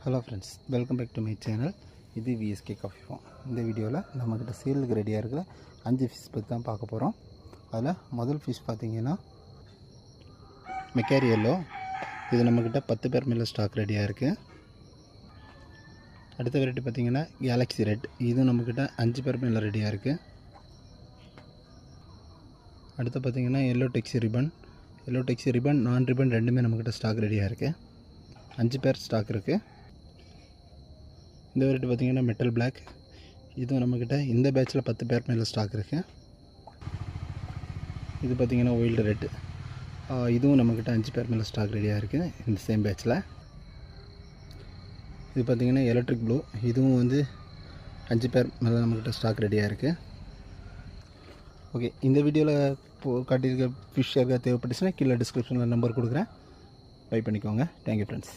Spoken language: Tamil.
Hello friends, welcome back to my channel. இது விஎஸ்கே காஃபி ஃபார்ம். இந்த வீடியோவில் நம்மக்கிட்ட சேலுக்கு ரெடியாக இருக்கிற 5 ஃபிஷ் பற்றி தான் பார்க்க போகிறோம். அதில் முதல் ஃபிஷ் பார்த்திங்கன்னா மெக்காரி எல்லோ. இது நம்மக்கிட்ட 10 பேர் மேலே ஸ்டாக் ரெடியாக இருக்குது. அடுத்த வெரைட்டி பார்த்திங்கன்னா கேலக்ஸி ரெட். இதுவும் நம்மக்கிட்ட 5 பேர் மேலே ரெடியாக இருக்குது. அடுத்து பார்த்திங்கன்னா எல்லோ டெக்ஸி ரிபன் நான் ரிபன் ரெண்டுமே நம்மக்கிட்ட ஸ்டாக் ரெடியாக இருக்குது. 5 பேர் ஸ்டாக் இருக்குது. இந்த வெரைட்டி பார்த்திங்கன்னா மெட்டல் பிளாக். இதுவும் நம்மக்கிட்ட இந்த பேட்சில் 10 பேர் மேலே ஸ்டாக் இருக்குது. இது பார்த்திங்கன்னா ஒயில்டு ரெட். இதுவும் நம்மக்கிட்ட 5 பேர் மேலே ஸ்டாக் ரெடியாக இருக்குது இந்த சேம் பேட்சில். இது பார்த்திங்கன்னா எலக்ட்ரிக் ப்ளூ. இதுவும் வந்து 5 பேர் மேலே நம்மக்கிட்ட ஸ்டாக் ரெடியாக இருக்குது. ஓகே, இந்த வீடியோவில் காட்டியிருக்க ஃபிஷ் யாருக்காக தேவைப்பட்டுச்சுன்னா கீழே டிஸ்கிரிப்ஷனில் நம்பர் கொடுக்குறேன். பை பண்ணிக்கோங்க. Thank you friends.